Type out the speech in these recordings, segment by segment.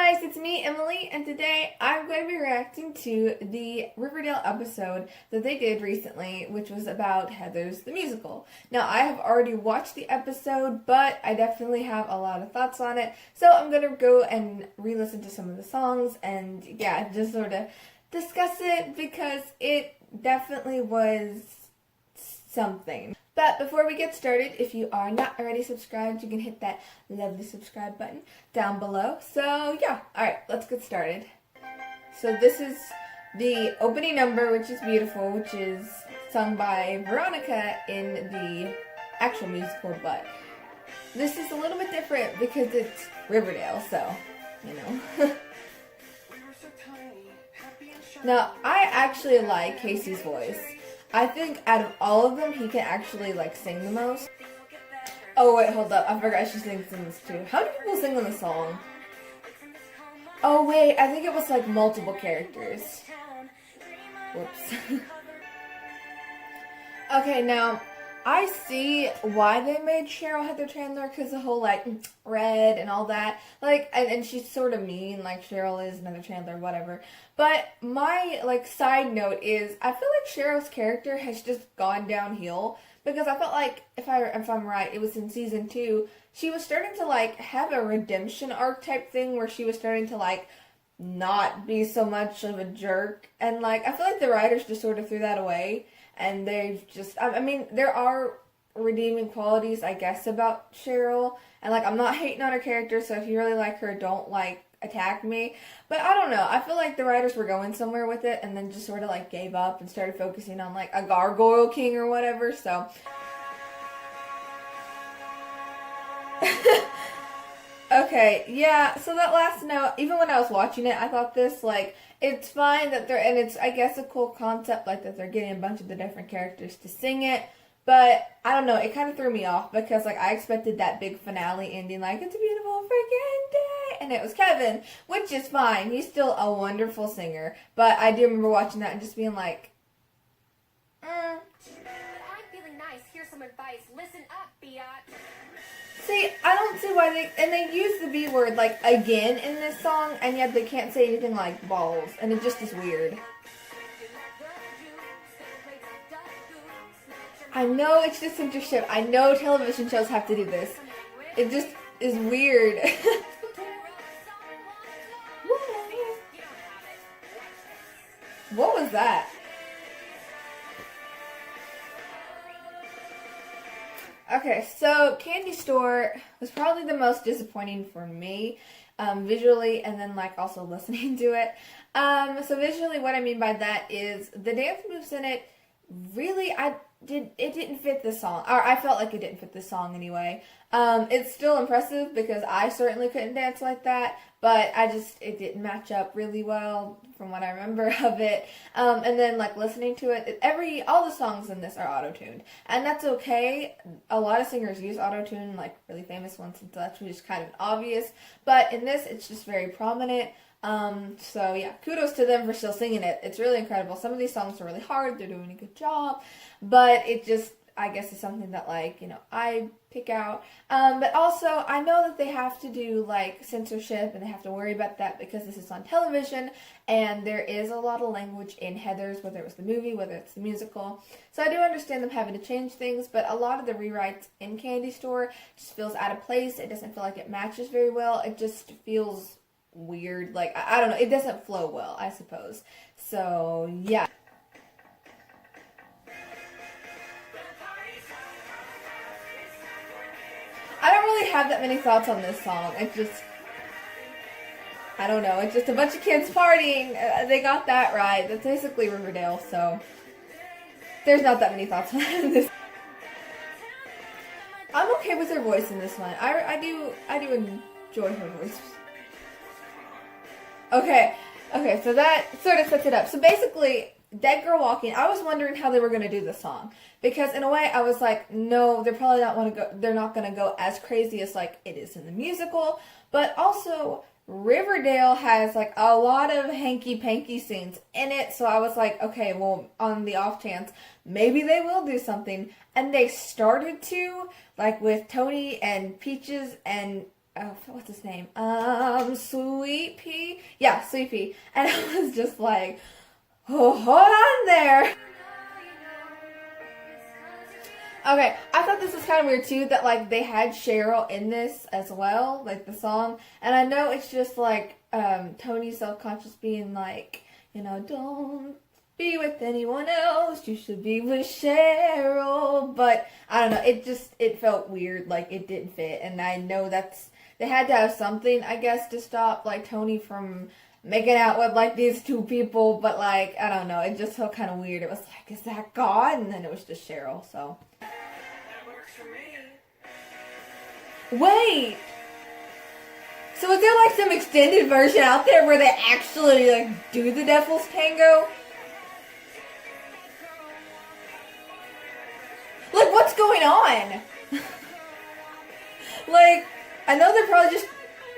guys, it's me, Emily, and today I'm going to be reacting to the Riverdale episode that they did recently, which was about Heathers the musical. Now, I have already watched the episode, but I definitely have a lot of thoughts on it, so I'm going to go and re-listen to some of the songs and, yeah, just sort of discuss it because it definitely was something. But before we get started, if you are not already subscribed, you can hit that lovely subscribe button down below. So yeah, alright, let's get started. So this is the opening number, which is beautiful, which is sung by Veronica in the actual musical, but this is a little bit different because it's Riverdale, so, you know. Now, I actually like Casey's voice. I think out of all of them, he can actually, sing the most. Oh, wait, hold up. I forgot she sings in this, too. How do people sing in the song? Oh, wait. I think it was, multiple characters. Whoops. Okay, now, I see why they made Cheryl Heather Chandler, because the whole, red and all that. And she's sort of mean, like Cheryl is, and Heather Chandler, whatever. But my, side note is, I feel like Cheryl's character has just gone downhill, because I felt like, if I'm right, it was in season 2, she was starting to, have a redemption arc type thing, where she was starting to, not be so much of a jerk, and, I feel like the writers just sort of threw that away. And they've just, I mean, there are redeeming qualities, I guess, about Cheryl. And, I'm not hating on her character, so if you really like her, don't, attack me. But I don't know. I feel like the writers were going somewhere with it and then just sort of, gave up and started focusing on, a gargoyle king or whatever, so. Okay, yeah, so that last note, even when I was watching it, I thought this, it's fine that they're, and it's, I guess, a cool concept, that they're getting a bunch of the different characters to sing it, but, I don't know, it kind of threw me off, because, I expected that big finale ending, it's a beautiful freaking day, and it was Kevin, which is fine, he's still a wonderful singer, but I do remember watching that and just being like, I'm feeling nice, here's some advice, listen up, biatch. See, I don't see why they use the B word, again in this song, and yet they can't say anything like balls, and it just is weird. I know it's just censorship. I know television shows have to do this. It just is weird. What was that? Okay, so Candy Store was probably the most disappointing for me, visually, and then also listening to it. So visually, what I mean by that is the dance moves in it really, it didn't fit the song, or I felt like it didn't fit the song anyway. It's still impressive because I certainly couldn't dance like that, but it didn't match up really well from what I remember of it. And then listening to it, all the songs in this are auto-tuned, and that's okay. A lot of singers use auto-tune, really famous ones and such, which is kind of obvious, but in this, it's just very prominent. So yeah, kudos to them for still singing it. It's really incredible. Some of these songs are really hard. They're doing a good job, but it just, I guess, is something that I pick out. But also I know that they have to do censorship and they have to worry about that because this is on television and there is a lot of language in Heathers, whether it was the movie, whether it's the musical. So I do understand them having to change things, but a lot of the rewrites in Candy Store just feels out of place. It doesn't feel like it matches very well. It just feels weird, I don't know, it doesn't flow well, I suppose. So yeah. I don't really have that many thoughts on this song. It's just, I don't know, it's just a bunch of kids partying. They got that right. That's basically Riverdale, so there's not that many thoughts on this. I'm okay with her voice in this one. I do enjoy her voice. Okay, so that sort of sets it up. So basically, Dead Girl Walking, I was wondering how they were going to do this song. Because in a way, I was like, no, they're probably they're not going to go as crazy as it is in the musical. But also, Riverdale has a lot of hanky-panky scenes in it. So I was like, okay, well, on the off chance, maybe they will do something. And they started to, with Tony and Peaches and what's his name? Sweet Sweet Pea. Yeah, Sweet Pea. And I was just like, oh, hold on there. Okay, I thought this was kind of weird too, that like they had Cheryl in this as well, like the song. And I know it's just like Tony self-conscious being like, you know, don't be with anyone else, you should be with Cheryl. But I don't know, it felt weird, like it didn't fit. And I know they had to have something, I guess, to stop like Tony from making out with like these two people. But like, I don't know, it just felt kind of weird. It was like, is that God? And then it was just Cheryl, so. Wait! So is there like some extended version out there where they actually like do the Devil's Tango? Like, what's going on? Like, I know they're probably just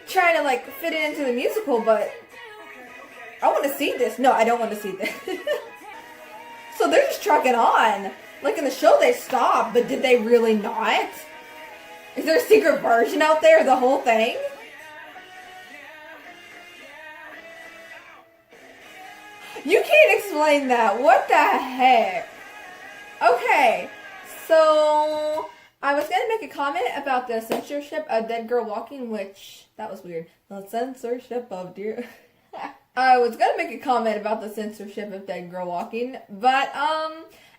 trying to like fit it into the musical, but I want to see this. No, I don't want to see this. So they're just trucking on. Like in the show they stopped, but did they really not? Is there a secret version out there of the whole thing? You can't explain that. What the heck? Okay, so I was going to make a comment about the censorship of Dead Girl Walking, which, that was weird. The censorship of dear... I was going to make a comment about the censorship of Dead Girl Walking, but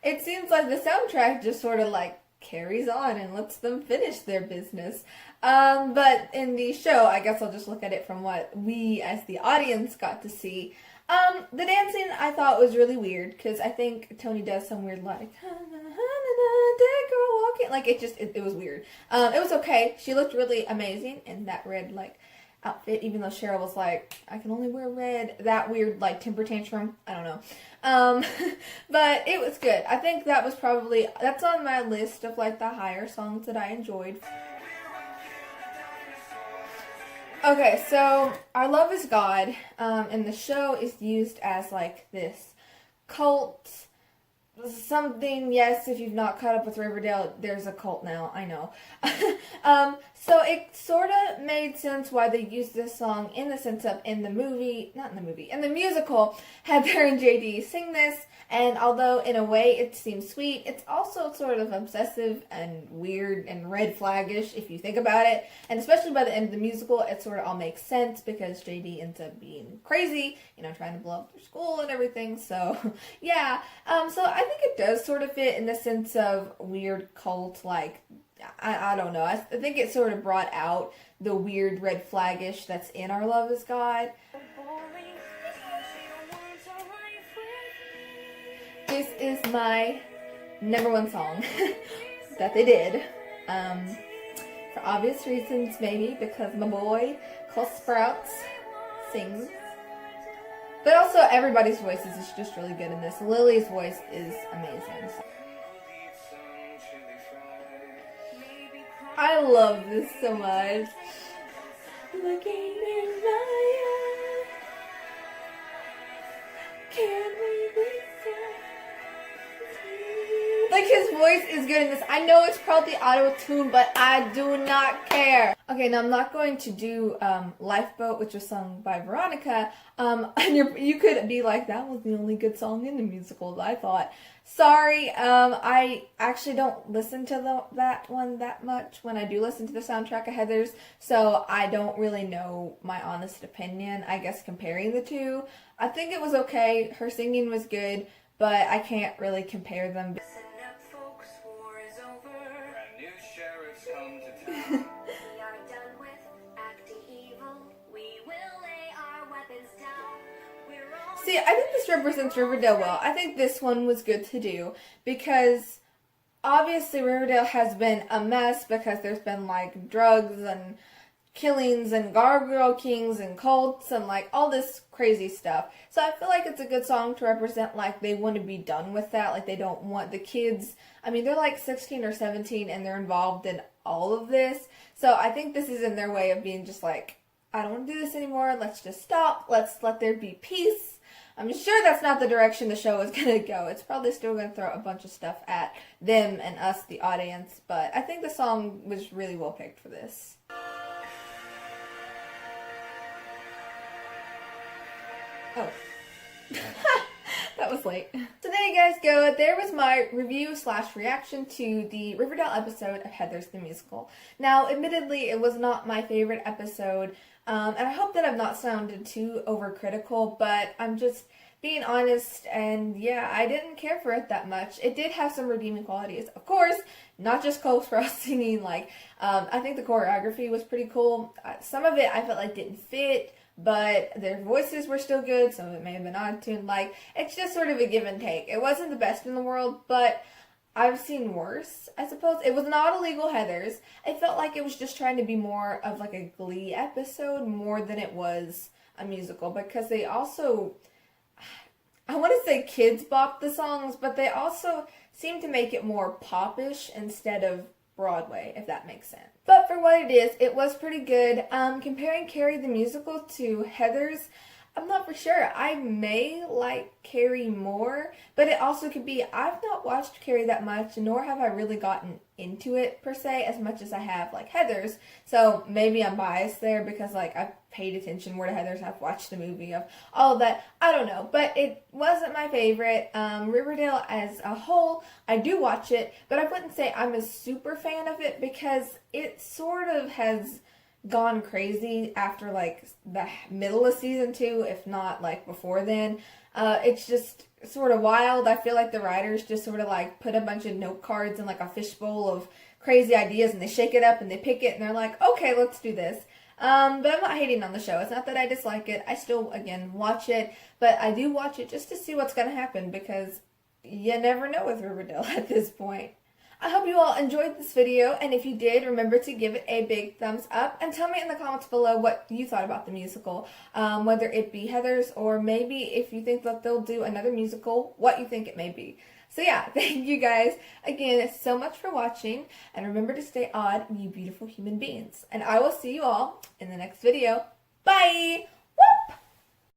it seems like the soundtrack just sort of like carries on and lets them finish their business. But in the show, I guess I'll just look at it from what we as the audience got to see. The dancing I thought was really weird, because I think Tony does some weird like, dead girl walking, like it was weird. It was okay. She looked really amazing in that red like outfit, even though Cheryl was like, I can only wear red, that weird like temper tantrum, I don't know. But it was good. I think that's on my list of like the higher songs that I enjoyed. Okay, so Our Love Is God, and the show is used as like this cult something. Yes, if you've not caught up with Riverdale, there's a cult now, I know. So it sort of made sense why they used this song in the sense of in the musical, Heather and JD sing this, and although in a way it seems sweet, it's also sort of obsessive and weird and red flaggish if you think about it, and especially by the end of the musical, it sort of all makes sense because JD ends up being crazy, you know, trying to blow up their school and everything, so yeah, so I think it does sort of fit in the sense of weird cult, like, I don't know. I think it sort of brought out the weird red flaggish that's in Our Love Is God. This is my #1 song that they did. For obvious reasons, maybe, because my boy, called Sprouts, sings. But also, everybody's voices is just really good in this. Lily's voice is amazing. I love this so much. Looking in my eyes, can we be so? Like, his voice is good in this. I know it's probably auto-tune, but I do not care. Okay, now I'm not going to do Lifeboat, which was sung by Veronica. And you could be like, that was the only good song in the musical, I thought. Sorry, I actually don't listen to that one that much when I do listen to the soundtrack of Heather's, so I don't really know my honest opinion, I guess, comparing the two. I think it was okay, her singing was good, but I can't really compare them. See, I think this represents Riverdale well. I think this one was good to do because obviously Riverdale has been a mess because there's been like drugs and killings and gargoyle kings and cults and like all this crazy stuff. So I feel like it's a good song to represent like they want to be done with that. Like they don't want the kids. I mean, they're like 16 or 17 and they're involved in all of this. So I think this is in their way of being just like, I don't want to do this anymore. Let's just stop. Let's let there be peace. I'm sure that's not the direction the show is going to go. It's probably still going to throw a bunch of stuff at them and us, the audience. But I think the song was really well picked for this. Oh. That was late. So there you guys go. There was my review / reaction to the Riverdale episode of Heathers the Musical. Now, admittedly, it was not my favorite episode, and I hope that I've not sounded too overcritical, but I'm just being honest, and yeah, I didn't care for it that much. It did have some redeeming qualities. Of course, not just Cole Sprouse singing, I think the choreography was pretty cool. Some of it I felt like didn't fit, but their voices were still good. Some of it may have been auto-tuned. It's just sort of a give and take. It wasn't the best in the world, but I've seen worse, I suppose. It was not illegal Heathers. It felt like it was just trying to be more of like a Glee episode more than it was a musical, because they also, I want to say kids bop the songs, but they also seem to make it more popish instead of Broadway, if that makes sense. But for what it is, it was pretty good. Comparing Carrie the Musical to Heathers, I'm not for sure. I may like Carrie more, but it also could be I've not watched Carrie that much, nor have I really gotten into it per se as much as I have like Heathers. So maybe I'm biased there because I've paid attention more to Heathers. I've watched the movie of all of that. I don't know, but it wasn't my favorite. Riverdale as a whole, I do watch it, but I wouldn't say I'm a super fan of it because it sort of has gone crazy after the middle of season 2, if not before then. It's just sort of wild. I feel like the writers just sort of put a bunch of note cards in a fishbowl of crazy ideas, and they shake it up and they pick it and they're like, okay, let's do this. But I'm not hating on the show. It's not that I dislike it. I still, again, watch it, but I do watch it just to see what's going to happen because you never know with Riverdale at this point. I hope you all enjoyed this video, and if you did, remember to give it a big thumbs up, and tell me in the comments below what you thought about the musical, whether it be Heathers, or maybe if you think that they'll do another musical, what you think it may be. So yeah, thank you guys again so much for watching, and remember to stay odd, you beautiful human beings, and I will see you all in the next video. Bye!